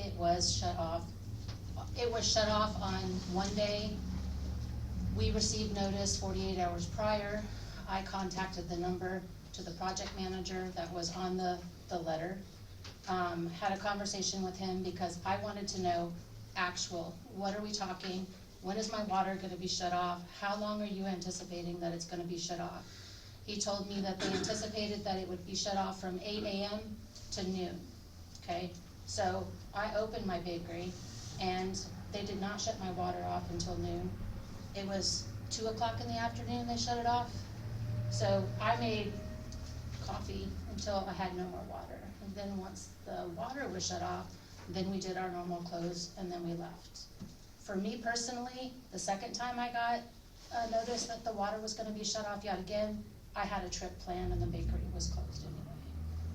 it was shut off. It was shut off on one day. We received notice 48 hours prior. I contacted the number to the project manager that was on the letter. Had a conversation with him because I wanted to know actual, what are we talking? When is my water gonna be shut off? How long are you anticipating that it's gonna be shut off? He told me that they anticipated that it would be shut off from 8 a.m. to noon, okay? So I opened my bakery and they did not shut my water off until noon. It was 2 o'clock in the afternoon they shut it off. So I made coffee until I had no more water. And then once the water was shut off, then we did our normal close and then we left. For me personally, the second time I got a notice that the water was gonna be shut off yet again, I had a trip planned and the bakery was closed anyway.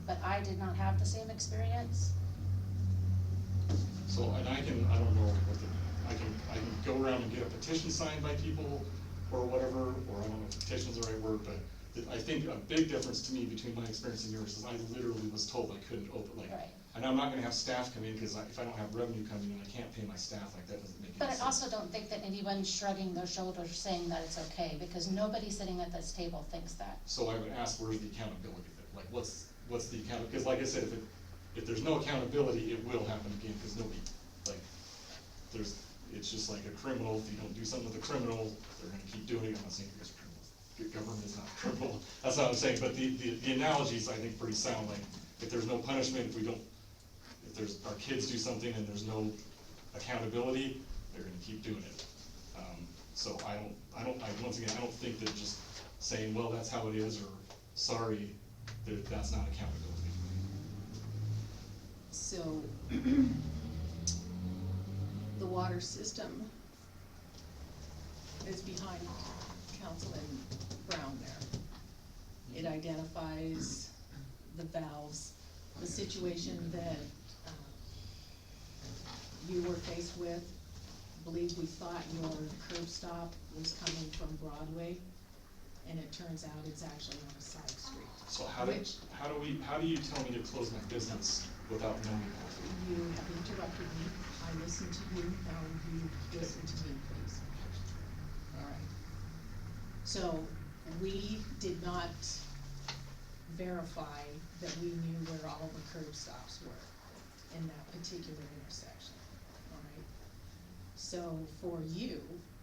But I did not have the same experience. So, and I don't know what I can go around and get a petition signed by people or whatever, or I don't know if petition's the right word, but I think a big difference to me between my experience and yours is I literally was told I couldn't open, like, Right. and I'm not gonna have staff come in, because if I don't have revenue coming in, I can't pay my staff, like, that doesn't make any sense. But I also don't think that anyone's shrugging their shoulders saying that it's okay, because nobody sitting at this table thinks that. So I would ask, where's the accountability of it? Like, what's the account, because like I said, if there's no accountability, it will happen again, because nobody, like, it's just like a criminal. If you don't do something with a criminal, they're gonna keep doing it. I'm not saying you're just criminals. Your government is not a criminal. That's not what I'm saying, but the analogy is, I think, pretty sound. Like, if there's no punishment, if our kids do something and there's no accountability, they're gonna keep doing it. So once again, I don't think that just saying, well, that's how it is, or sorry, that's not accountability. So, the water system is behind Councilman Brown there. It identifies the valves, the situation that you were faced with. I believe we thought your curb stop was coming from Broadway, and it turns out it's actually on a side street. So how do you tell me to close my business without knowing that? You have interrupted me. I listened to you, now you listen to me, please. All right. So, we did not verify that we knew where all the curb stops were in that particular intersection, all right? So, for you,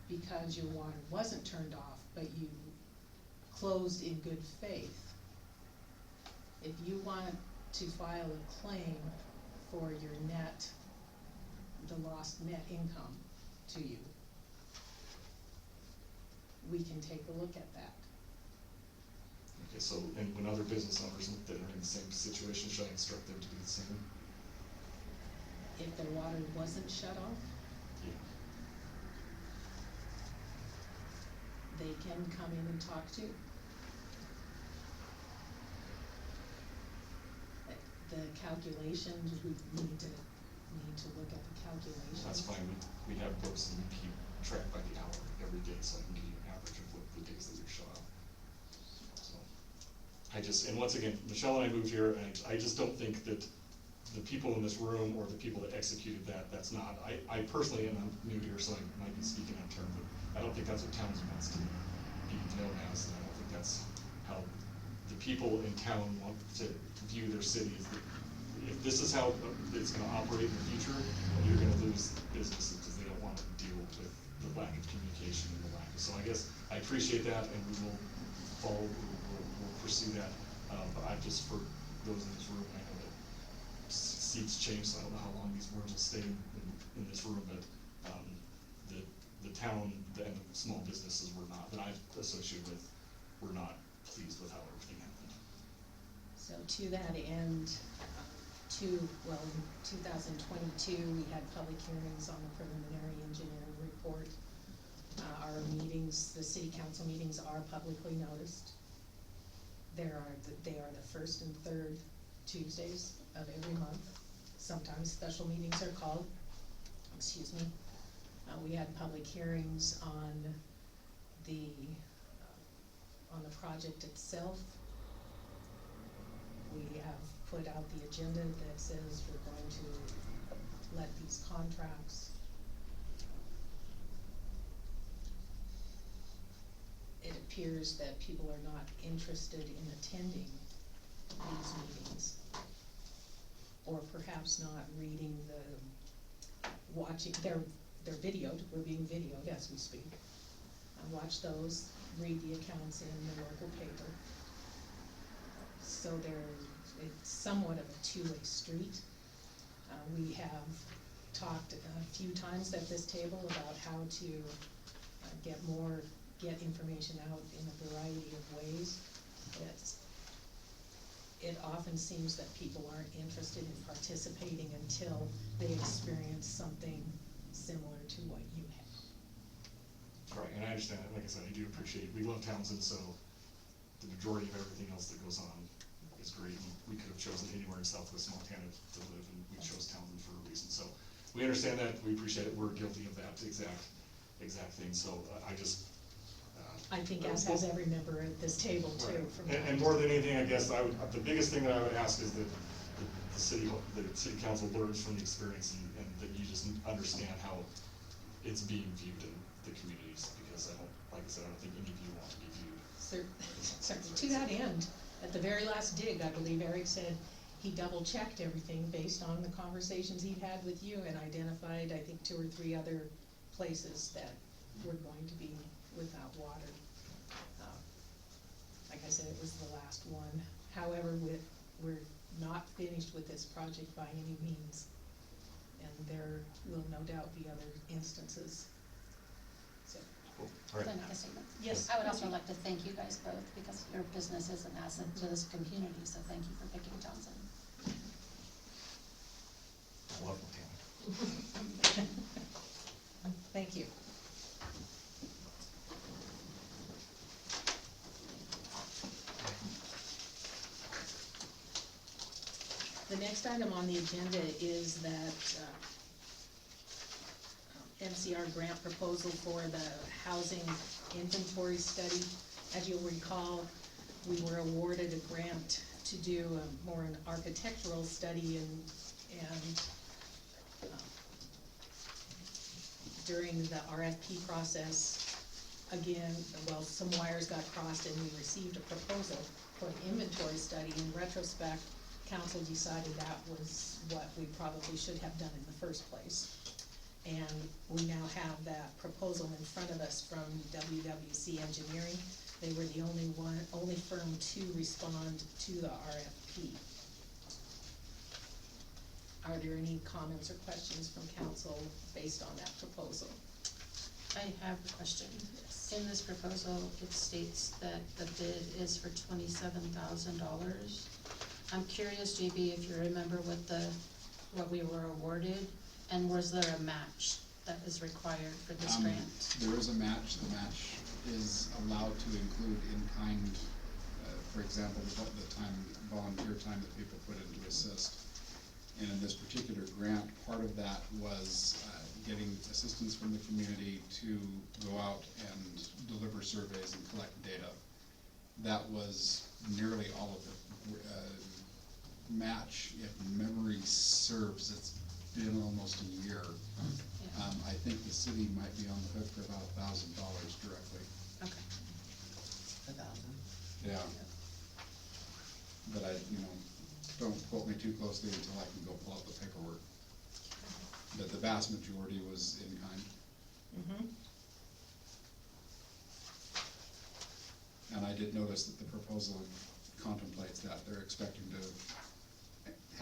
because your water wasn't turned off, but you closed in good faith, if you want to file a claim for your the lost net income to you, we can take a look at that. Okay, so, and when other business owners that are in the same situation, should I instruct them to do the same? If their water wasn't shut off, Yeah. they can come in and talk to you. The calculations, we need to look at the calculations. That's fine, we have books and we keep track by the hour every day, so I can give you an average of what the days that you're shut off. So, and once again, Michelle and I moved here, and I just don't think that the people in this room or the people that executed that's not, I personally, and I'm new here, so I might be speaking out of turn, but I don't think that's what Townsend wants to be known as, and I don't think that's how the people in town want to view their city. If this is how it's gonna operate in the future, you're gonna lose businesses because they don't want to deal with the lack of communication and the lack of, so I guess I appreciate that, and we will follow, we'll pursue that. But I just, for those in this room, I know that seats change, so I don't know how long these words will stay in this room, but the town and the small businesses that I've associated with, were not pleased with how everything happened. So to that end, in 2022, we had public hearings on the preliminary engineering report. Our meetings, the city council meetings, are publicly noticed. They are the first and third Tuesdays of every month. Sometimes special meetings are called. Excuse me. We had public hearings on the project itself. We have put out the agenda that says we're going to let contracts. It appears that people are not interested in attending these meetings. Or perhaps not reading watching, they're videoed, we're being videoed as we speak. Watch those, read the accounts in the local paper. So it's somewhat of a two-way street. We have talked a few times at this table about how to get information out in a variety of ways. It often seems that people aren't interested in participating until they experience something similar to what you have. Right, and I understand that, like I said, I do appreciate, we love Townsend, so the majority of everything else that goes on is great. And we could have chosen anywhere in southwest Montana to live, and we chose Townsend for a reason, so we understand that, we appreciate it, we're guilty of that exact thing, so I just, I think as has every member at this table too. right. From And more than anything, I guess, the biggest thing that I would ask is that the city council learns from the experience, and that you just understand how it's being viewed in the communities, because like I said, I don't think any of you want to be viewed. Certainly, to that end, at the very last dig, I believe Eric said he double-checked everything based on the conversations he'd had with you and identified, I think, 2 or 3 other places that were going to be without water. Like I said, it was the last one. However, we're not finished with this project by any means, and there will no doubt be other instances. So, Cool. All right. Can I make a statement? yes. I would also like to thank you guys both, because your business is an asset to this community, so thank you for picking Townsend. I love Montana. Thank you. The next item on the agenda is that MCR grant proposal for the housing inventory study. As you'll recall, we were awarded a grant to do more an architectural study and during the RFP process, again, well, some wires got crossed and we received a proposal for an inventory study. In retrospect, council decided that was what we probably should have done in the first place. And we now have that proposal in front of us from WWC Engineering. They were the only firm to respond to the RFP. Are there any comments or questions from council based on that proposal? I have a question. Yes. In this proposal, it states that the bid is for $27,000. I'm curious, JB, if you remember what we were awarded, and was there a match that is required for this grant? There is a match. The match is allowed to include in-kind, for example, the time, volunteer time that people put in to assist. And in this particular grant, part of that was getting assistance from the community to go out and deliver surveys and collect data. That was nearly all of it. Match, if memory serves, it's been almost a year. Yeah. I think the city might be on the hook for about $1,000 directly. Okay. 1,000. Yeah. But don't quote me too closely until I can go pull out the paperwork. But the vast majority was in kind. Mm-hmm. And I did notice that the proposal contemplates that. They're expecting to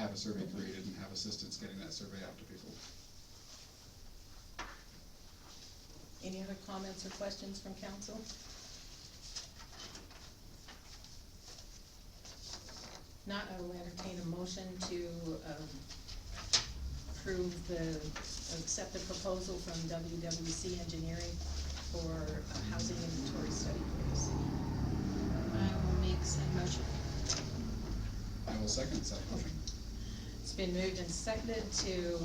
have a survey created and have assistance getting that survey out to people. Any other comments or questions from council? Not, I will entertain a motion to accept the proposal from WWC Engineering for a housing inventory study for the city. I will make said motion. I will second that motion. It's been moved and seconded to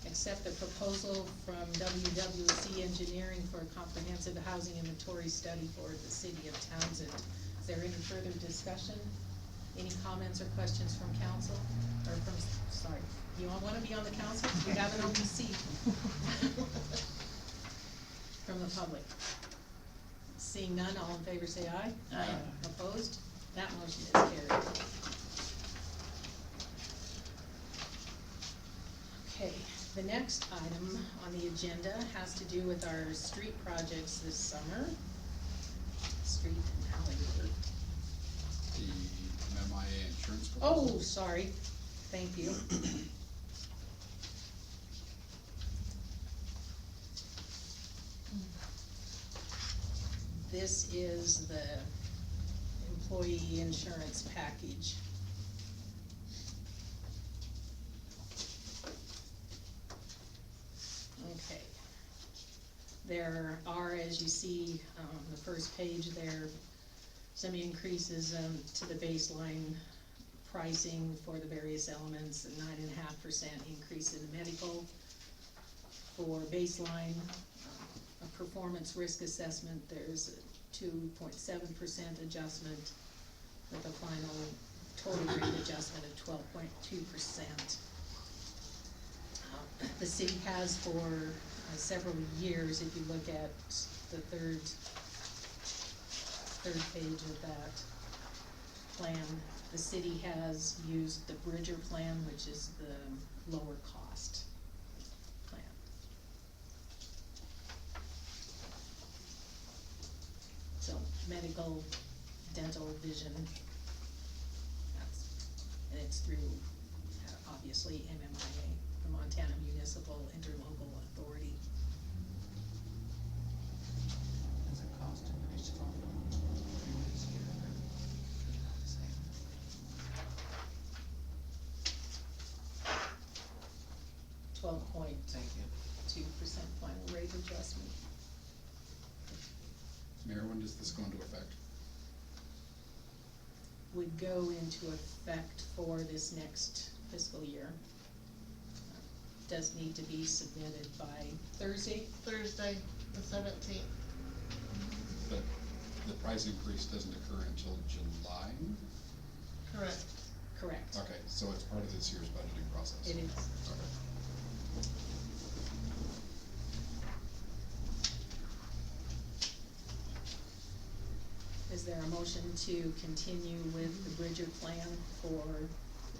accept the proposal from WWC Engineering for a comprehensive housing inventory study for the city of Townsend. Is there any further discussion? Any comments or questions from council? Or from, sorry, you all wanna be on the council? You have an open seat. the public? Seeing none, all in favor say aye. Aye. Opposed? That motion is carried. Okay, the next item on the agenda has to do with our street projects this summer. Street and alley work. The MIA insurance proposal. Oh, sorry, thank you. This is the employee insurance package. Okay. There are, as you see, on the first page there, some increases, to the baseline pricing for the various elements, a 9.5% increase in medical. For baseline, a performance risk assessment, there's a 2.7% adjustment with a final total rate adjustment of 12.2%. The city has for several years, if you look at the third page of that plan, the city has used the Bridger plan, which is the lower cost plan. So medical, dental, vision, and it's through, obviously, MMIA, the Montana Municipal Interlocal Authority. Has the cost increased from previous year? The same. 12.2% Thank you. final rate adjustment. Mayor, when does this go into effect? Would go into effect for this next fiscal year. Does need to be submitted by Thursday. Thursday, the 17th. But the price increase doesn't occur until July? Correct. Correct. Okay, so it's part of this year's budgeting process? It is. Okay. Is there a motion to continue with the Bridger plan for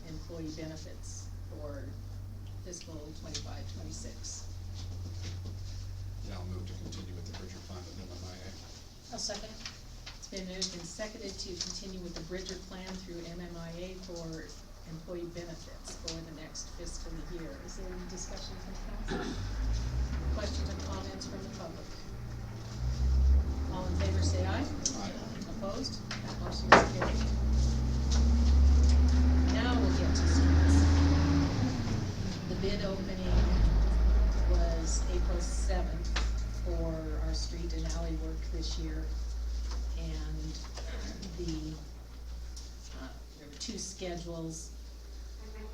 employee benefits for fiscal 25-26? Yeah, I'll move to continue with the Bridger plan with MMIA. I'll second. It's been moved and seconded to continue with the Bridger plan through MMIA for employee benefits for the next fiscal year. Is there any discussion from council? Questions or comments from the public? All in favor say aye. Aye. Opposed? That motion is carried. Now we'll get to streets. The bid opening was April 7th for our street and alley work this year. And there were two schedules.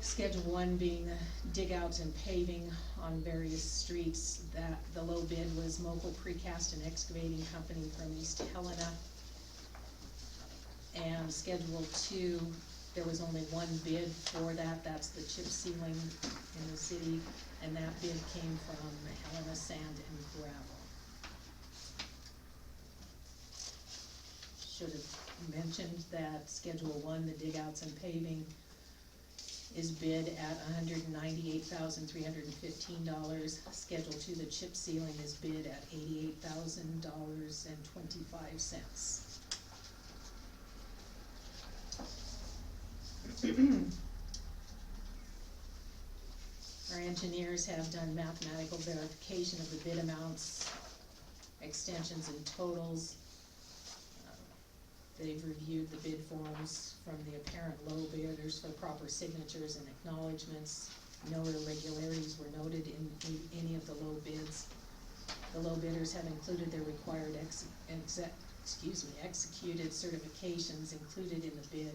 Schedule 1 being the dig outs and paving on various streets. That the low bid was Mobile Precast and Excavating Company from East Helena. And Schedule 2, there was only one bid for that, that's the chip sealing in the city, and that bid came from Helena Sand and Gravel. Should have mentioned that Schedule 1, the dig outs and paving, is bid at $198,315. Schedule 2, the chip sealing, is bid at $88,000.25. Our engineers have done mathematical verification of the bid amounts, extensions and totals. They've reviewed the bid forms from the apparent low bidders for proper signatures and acknowledgements. No irregularities were noted in any of the low bids. The low bidders have included their required executed certifications included in the bid.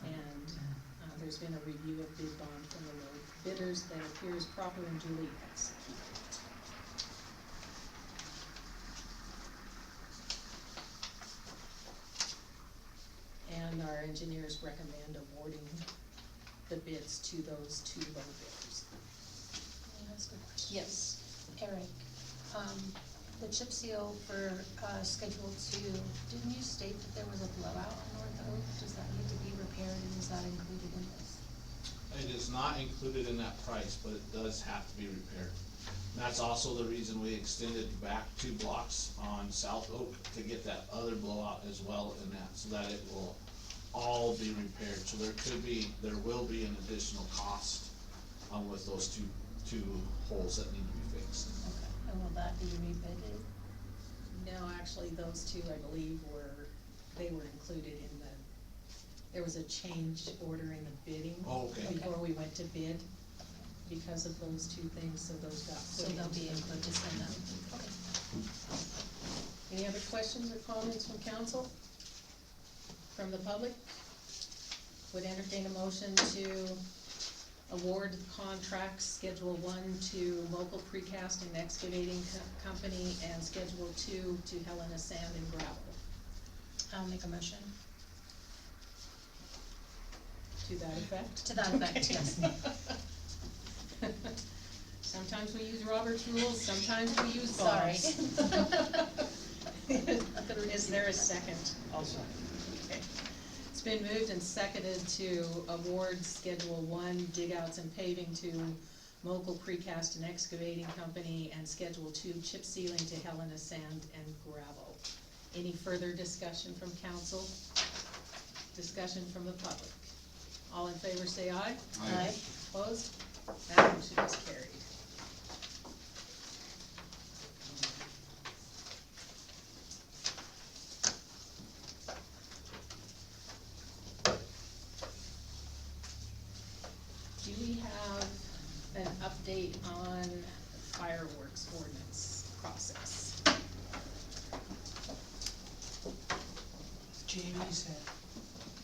And there's been a review of bid bond from the low bidders that appears proper and duly executed. And our engineers recommend awarding the bids to those two low bidders. May I ask a question? Yes. Eric, The chip seal for, Schedule 2, didn't you state that there was a blowout on North Oak? Does that need to be repaired, and is that included in this? It is not included in that price, but it does have to be repaired. And that's also the reason we extended back 2 blocks on South Oak to get that other blowout as well in that, so that it will all be repaired. So there will be an additional cost, with those two holes that need to be fixed. Okay, and will that be rebidded? No, actually, those two, I believe, they were included in there was a change order in the bidding. Oh, okay. Before we went to bid, because of those two things, so those got So put they'll into be the- included in them, okay. Any other questions or comments from council? From the public? Would entertain a motion to award contracts, Schedule 1 to local precast and excavating company, and Schedule 2 to Helena Sand and Gravel. I'll make a motion. To that effect? To that effect, yes. Sometimes we use Robert's rules, sometimes we use Sorry. Bob's. Is there a second? I'll second. Okay. It's been moved and seconded to award Schedule 1 dig-outs and paving to Mokel Precast and Excavating Company, and Schedule 2 chip sealing to Helena Sand and Gravel. Any further discussion from council? Discussion from the public? All in favor say aye. Aye. Opposed? That motion is carried. Do we have an update on fireworks ordinance process? Jamie said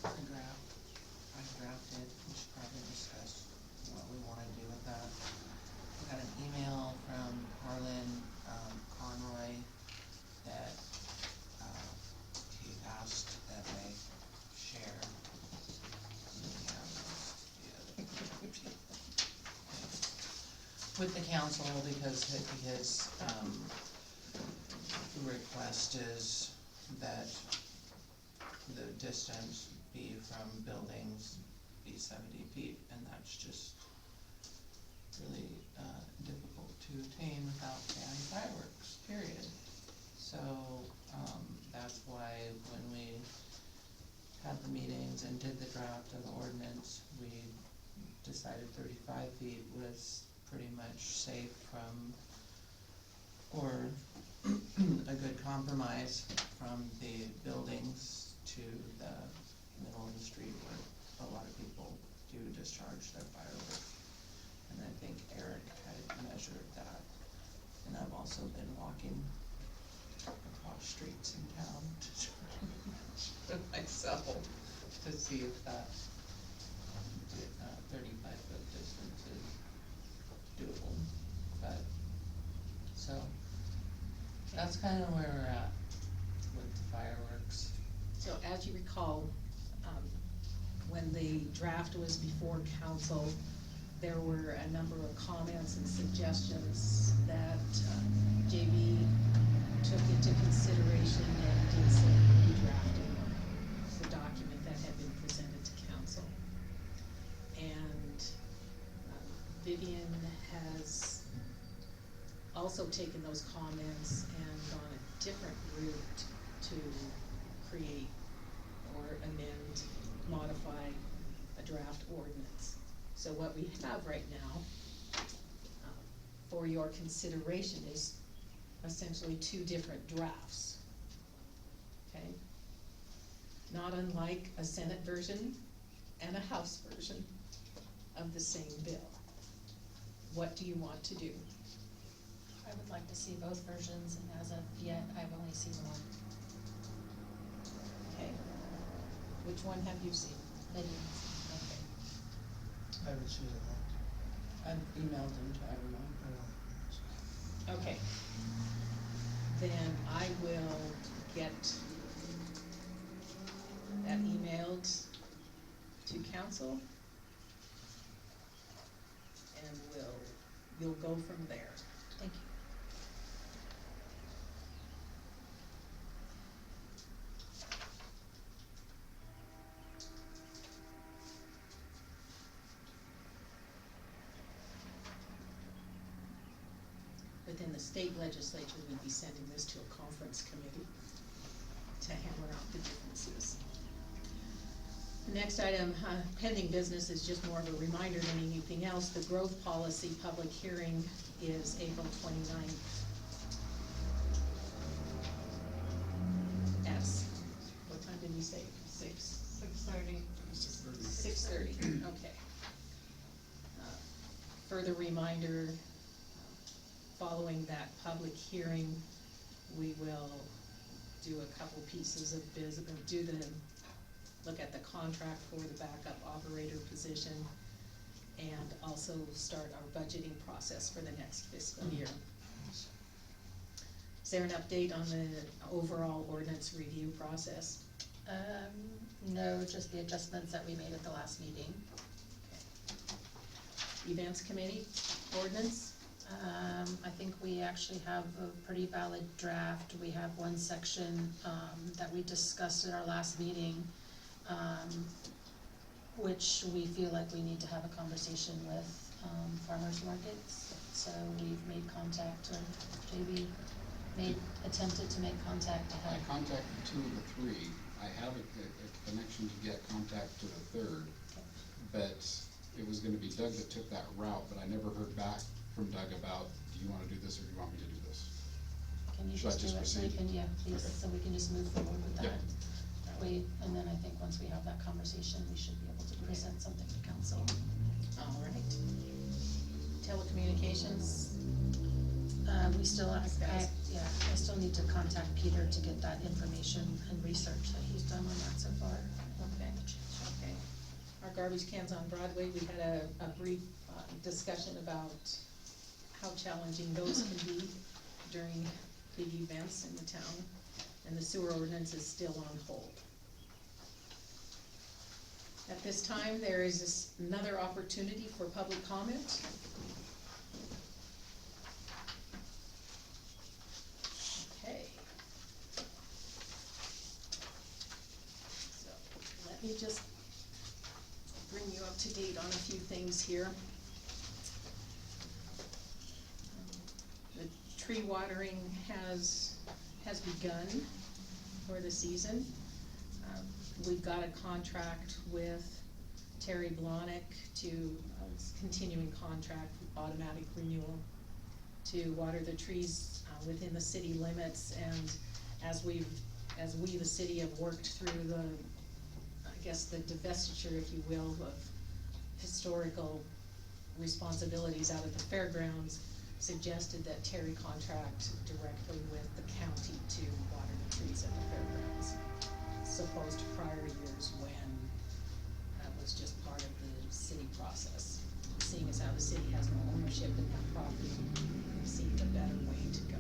the draft, I drafted, we should probably discuss what we wanna do with that. We got an email from Harlan, Conroy that, he asked that I share. With the council, because his request is that the distance be from buildings be 70 feet, and that's just really difficult to attain without banning fireworks, period. So, that's why when we had the meetings and did the draft of the ordinance, we decided 35 feet was pretty much safe from, or a good compromise from the buildings to the middle of the street where a lot of people do discharge their fireworks. And I think Eric had measured that, and I've also been walking across streets in town to try myself to see if that 35-foot distance is doable, but, so, that's kinda where we're at with the fireworks. So as you recall, when the draft was before council, there were a number of comments and suggestions that JB took into consideration and did some redrafting of the document that had been presented to council. And Vivian has also taken those comments and gone a different route to create or amend, modify a draft ordinance. So what we have right now, for your consideration is essentially 2 different drafts. Okay? Not unlike a Senate version and a House version of the same bill. What do you want to do? I would like to see both versions, and as of yet, I've only seen one. Okay? Which one have you seen? Maybe. I haven't seen it all. I've emailed them to everyone. Okay. Then I will get that emailed to council, and you'll go from there. Thank within the state legislature, we'd be sending this to a conference committee to hammer out the differences. The next item, pending business, is just more of a reminder than anything else. The growth policy public hearing is April 29th. What time did we say? 6:30. 6:30, okay. Further reminder, following that public hearing, we will do a couple pieces of business, look at the contract for the backup operator position, and also start our budgeting process for the next fiscal year. Is there an update on the overall ordinance review process? No, just the adjustments that we made at the last meeting. Events committee, ordinance? I think we actually have a pretty valid draft. We have one section, that we discussed at our last meeting, which we feel like we need to have a conversation with, farmers markets. So we've made contact, or JB attempted to make contact to I have. contacted 2 of the 3. I have a connection to get contact to the 3rd, but it was gonna be Doug that took that route, but I never heard back from Doug about, do you wanna do this or do you want me to do this? Can you Should I just do just it, so we proceed? can, yeah, please, Okay. so we can just move forward with Yep. that. That way, and then I think once we have that conversation, we should be able to present something to council. All right. Telecommunications, We still, I still need to contact Peter to get that information and research that he's done on that so far. okay. Our garbage cans on Broadway, we had a brief discussion about how challenging those can be during big events in the town, and the sewer ordinance is still on hold. At this time, there is another opportunity for public comment. Okay. So, let me just bring you up to date on a few things here. The tree watering has begun for the season. We've got a contract with Terry Blahnik to, continuing contract, automatic renewal, to water the trees within the city limits. And as we, the city, have worked through the, I guess, the divestiture, if you will, of historical responsibilities out at the fairgrounds, suggested that Terry contract directly with the county to water the trees at the fairgrounds, as opposed to prior years when that was just part of the city process. Seeing as how the city has no ownership in that property, it seemed a better way to go.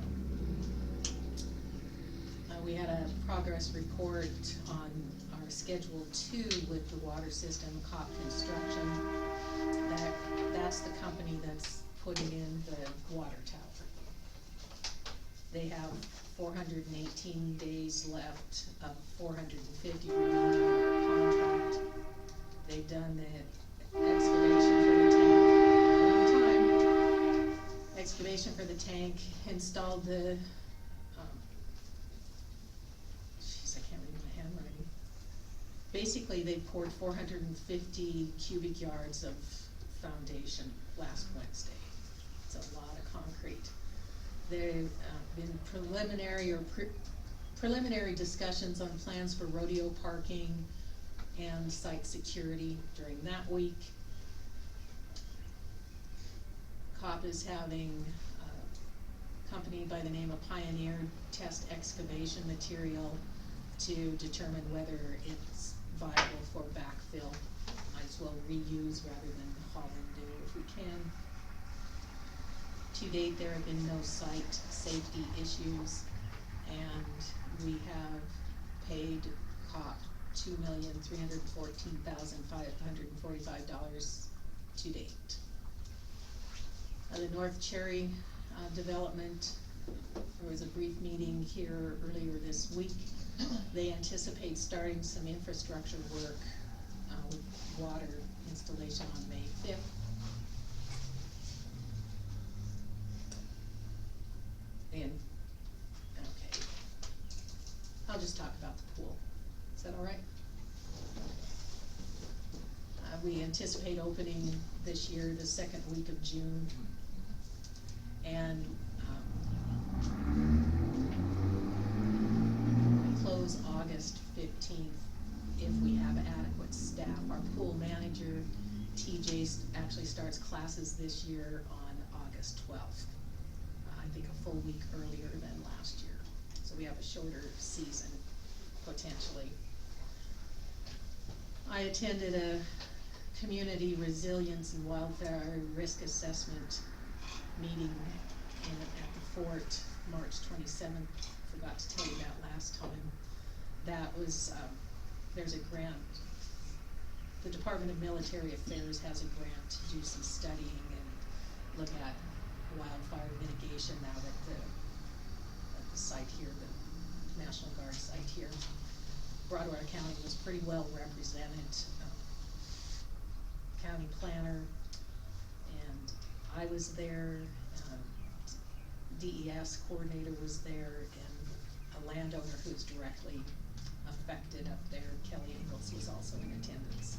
We had a progress report on our Schedule 2 with the water system, COP Construction. That's the company that's putting in the water tower. They have 418 days left of 450 remaining in their contract. They've done the excavation for the tank, one time, excavation for the tank, installed the, jeez, I can't read my handwriting. Basically, they poured 450 cubic yards of foundation last Wednesday. It's a lot of concrete. There've been preliminary discussions on plans for rodeo parking and site security during that week. COP is having a company by the name of Pioneer test excavation material to determine whether it's viable for backfill. Might as well reuse rather than haul and do if we can. To date, there have been no site safety issues, and we have paid COP $2,314,545 to date. The North Cherry development, there was a brief meeting here earlier this week. They anticipate starting some infrastructure work with water installation on May 5th. anticipate opening this year, the second week of June. And, close August 15th if we have adequate staff. Our pool manager, TJ, actually starts classes this year on August 12th. I think a full week earlier than last year. So we have a shorter season, potentially. I attended a community resilience and wildfire risk assessment meeting at the fort, March 27th. Forgot to tell you that last time. That was, there's a grant. The Department of Military Affairs has a grant to do some studying and look at wildfire mitigation out at the site here, the National Guard site here. Broadwater County was pretty well represented. County planner, and I was there, DES coordinator was there, and a landowner who's directly affected up there, Kelly Ingalls, was also in attendance.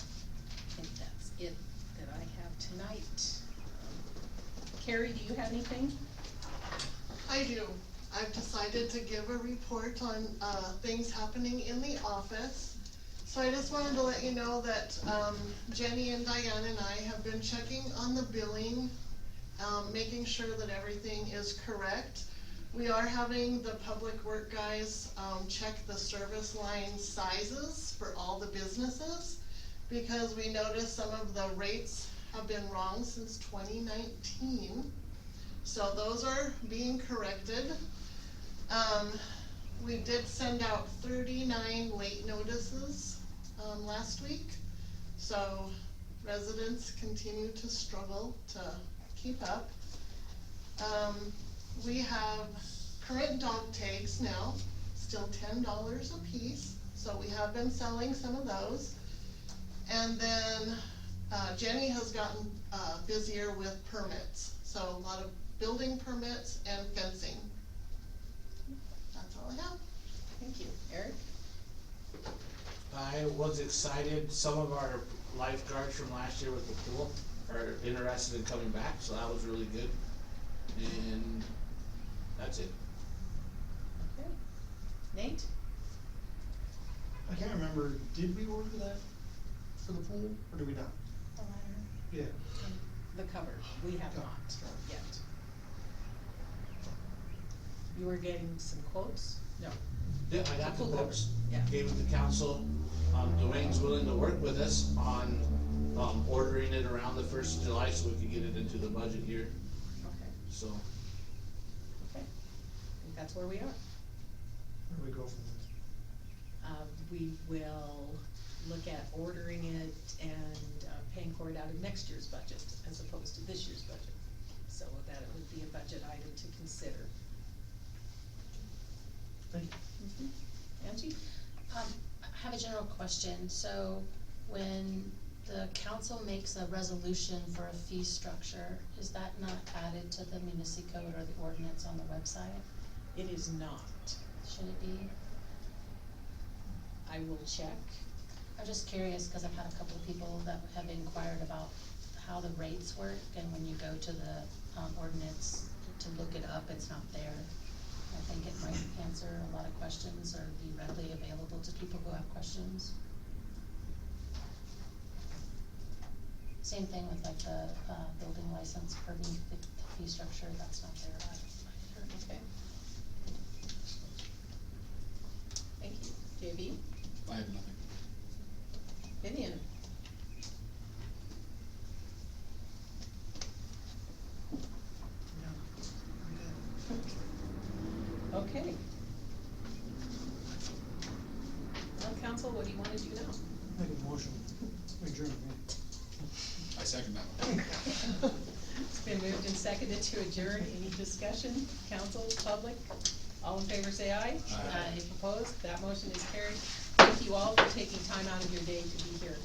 I think that's it that I have tonight. Carrie, do you have anything? I do. I've decided to give a report on, things happening in the office. So I just wanted to let you know that, Jenny and Diane and I have been checking on the billing, making sure that everything is correct. We are having the public work guys, check the service line sizes for all the businesses, because we noticed some of the rates have been wrong since 2019. So those are being corrected. We did send out 39 late notices, last week. So residents continue to struggle to keep up. We have current dog tags now, still $10 a piece. So we have been selling some of those. And then, Jenny has gotten, busier with permits. So a lot of building permits and fencing. That's all I have. Thank you. Eric? I was excited, some of our lifeguards from last year with the pool are interested in coming back, so that was really good. And that's it. Okay. Nate? I can't remember, did we order that for the pool, or did we not? The ladder. Yeah. The cover, we have Yeah. not yet. You were getting some quotes? No. Yeah, I got the Pool cover. quotes, Yeah. gave it to council. Dwayne's willing to work with us on, ordering it around the 1st of July so we could get it into the budget year, Okay, so. okay. I think that's where we are. Where do we go from this? We will look at ordering it and paying for it out of next year's budget as opposed to this year's budget. So that it would be a budget item to consider. Thank you. Angie? I have a general question. So when the council makes a resolution for a fee structure, is that not added to the municipal code or the ordinance on the website? It is not. Should it be? I will check. I'm just curious, cause I've had a couple of people that have inquired about how the rates work, and when you go to the, ordinance to look it up, it's not there. I think it might answer a lot of questions or be readily available to people who have questions. Same thing with like the, building license for the fee structure, that's not there either. Okay. Thank you. JB? I have nothing. Vivian? Okay. Well, council, what do you wanna do now? Make a motion, adjourn, I second that one. It's been moved and seconded to adjourn. Any discussion? Council, public? All in favor say aye. Aye. If opposed, that motion is carried. Thank you all for taking time out of your day to be here.